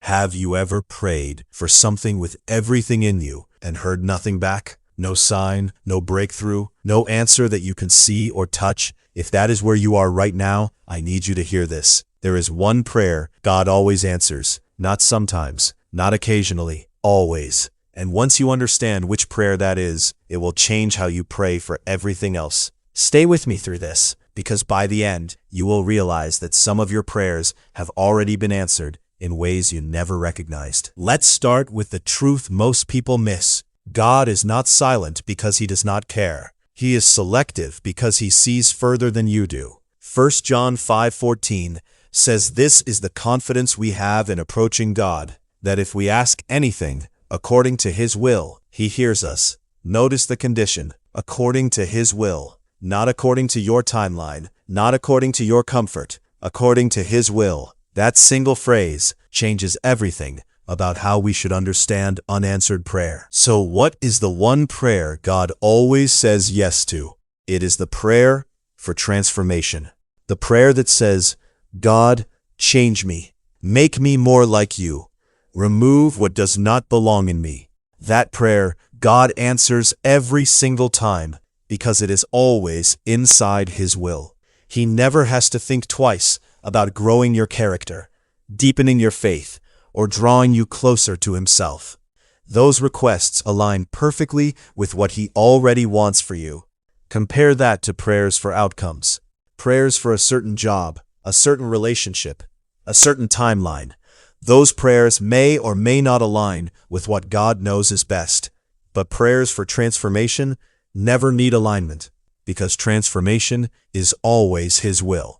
Have you ever prayed for something with everything in you and heard nothing back? No sign, no breakthrough, no answer that you can see or touch? If that is where you are right now, I need you to hear this. There is one prayer God always answers, not sometimes, not occasionally, always. And once you understand which prayer that is, it will change how you pray for everything else. Stay with me through this, because by the end, you will realize that some of your prayers have already been answered in ways you never recognized. Let's start with the truth most people miss. God is not silent because he does not care. He is selective because he sees further than you do. 1 John 5:14 says this is the confidence we have in approaching God, that if we ask anything according to his will, he hears us. Notice the condition, according to his will, not according to your timeline, not according to your comfort, according to his will. That single phrase changes everything about how we should understand unanswered prayer. So what is the one prayer God always says yes to? It is the prayer for transformation. The prayer that says, God, change me. Make me more like you. Remove what does not belong in me. That prayer God answers every single time because it is always inside his will. He never has to think twice about growing your character, deepening your faith, or drawing you closer to himself. Those requests align perfectly with what he already wants for you. Compare that to prayers for outcomes. Prayers for a certain job, a certain relationship, a certain timeline. Those prayers may or may not align with what God knows is best. But prayers for transformation never need alignment, because transformation is always his will.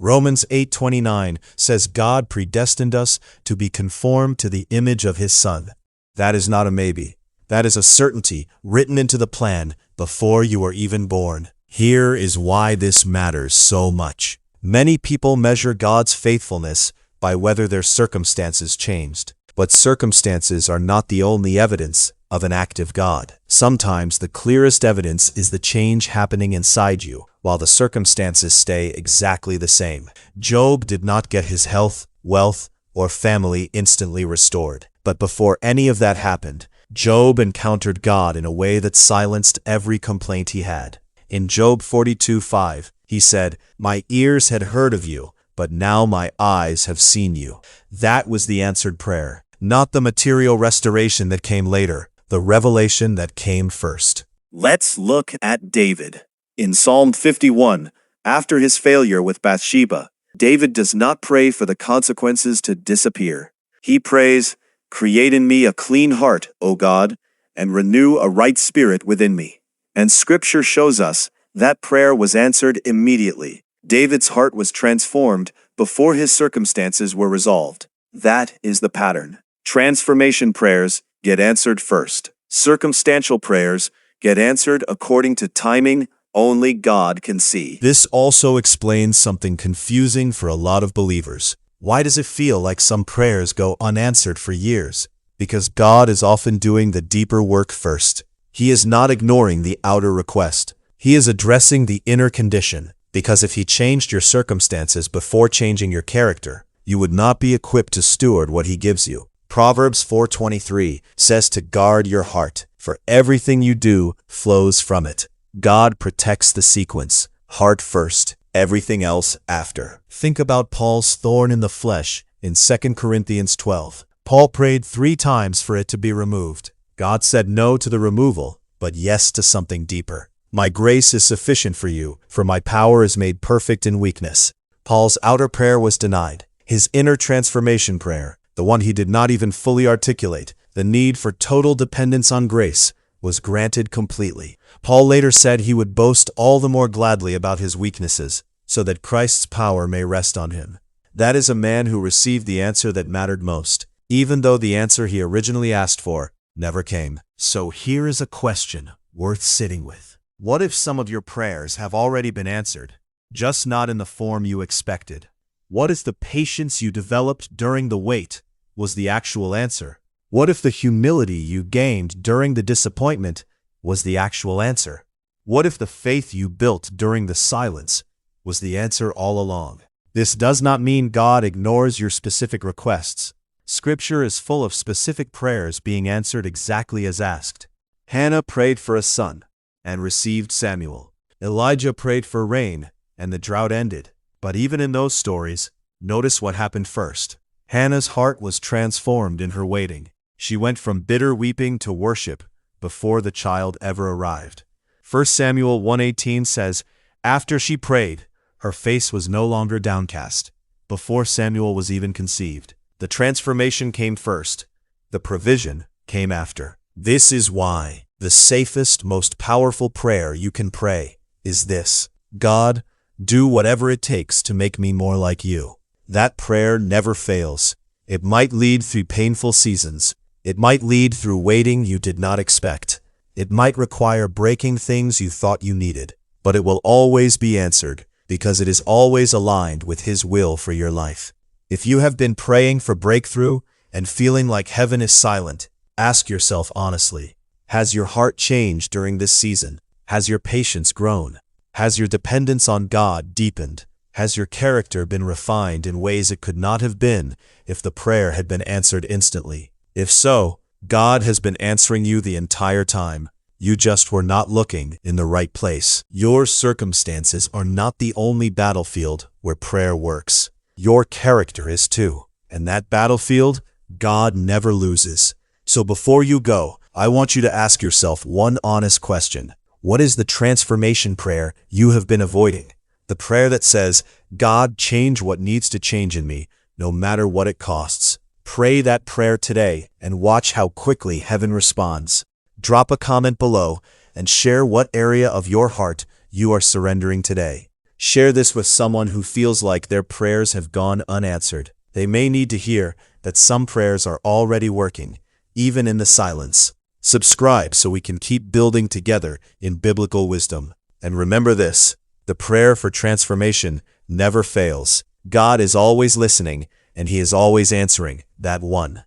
Romans 8:29 says God predestined us to be conformed to the image of his Son. That is not a maybe. That is a certainty written into the plan before you were even born. Here is why this matters so much. Many people measure God's faithfulness by whether their circumstances changed. But circumstances are not the only evidence of an active God. Sometimes the clearest evidence is the change happening inside you, while the circumstances stay exactly the same. Job did not get his health, wealth, or family instantly restored. But before any of that happened, Job encountered God in a way that silenced every complaint he had. In Job 42:5, he said, "My ears had heard of you, but now my eyes have seen you." That was the answered prayer, not the material restoration that came later, the revelation that came first. Let's look at David. In Psalm 51, after his failure with Bathsheba, David does not pray for the consequences to disappear. He prays, "Create in me a clean heart, O God, and renew a right spirit within me." And Scripture shows us that prayer was answered immediately. David's heart was transformed before his circumstances were resolved. That is the pattern. Transformation prayers get answered first. Circumstantial prayers get answered according to timing only God can see. This also explains something confusing for a lot of believers. Why does it feel like some prayers go unanswered for years? Because God is often doing the deeper work first. He is not ignoring the outer request. He is addressing the inner condition. Because if he changed your circumstances before changing your character, you would not be equipped to steward what he gives you. Proverbs 4:23 says to guard your heart, for everything you do flows from it. God protects the sequence, heart first, everything else after. Think about Paul's thorn in the flesh in 2 Corinthians 12. Paul prayed 3 times for it to be removed. God said no to the removal, but yes to something deeper. My grace is sufficient for you, for my power is made perfect in weakness. Paul's outer prayer was denied. His inner transformation prayer, the one he did not even fully articulate, the need for total dependence on grace, was granted completely. Paul later said he would boast all the more gladly about his weaknesses, so that Christ's power may rest on him. That is a man who received the answer that mattered most, even though the answer he originally asked for never came. So here is a question worth sitting with. What if some of your prayers have already been answered, just not in the form you expected? What if the patience you developed during the wait was the actual answer? What if the humility you gained during the disappointment was the actual answer? What if the faith you built during the silence was the answer all along? This does not mean God ignores your specific requests. Scripture is full of specific prayers being answered exactly as asked. Hannah prayed for a son and received Samuel. Elijah prayed for rain, and the drought ended. But even in those stories, notice what happened first. Hannah's heart was transformed in her waiting. She went from bitter weeping to worship before the child ever arrived. 1 Samuel 1:18 says, "After she prayed, her face was no longer downcast." Before Samuel was even conceived, the transformation came first. The provision came after. This is why the safest, most powerful prayer you can pray is this: God, do whatever it takes to make me more like you. That prayer never fails. It might lead through painful seasons. It might lead through waiting you did not expect. It might require breaking things you thought you needed. But it will always be answered, because it is always aligned with His will for your life. If you have been praying for breakthrough and feeling like heaven is silent, ask yourself honestly, has your heart changed during this season? Has your patience grown? Has your dependence on God deepened? Has your character been refined in ways it could not have been if the prayer had been answered instantly? If so, God has been answering you the entire time. You just were not looking in the right place. Your circumstances are not the only battlefield where prayer works. Your character is too. And that battlefield, God never loses. So before you go, I want you to ask yourself one honest question. What is the transformation prayer you have been avoiding? The prayer that says, God, change what needs to change in me, no matter what it costs. Pray that prayer today and watch how quickly heaven responds. Drop a comment below and share what area of your heart you are surrendering today. Share this with someone who feels like their prayers have gone unanswered. They may need to hear that some prayers are already working, even in the silence. Subscribe so we can keep building together in biblical wisdom. And remember this, the prayer for transformation never fails. God is always listening, and He is always answering that one.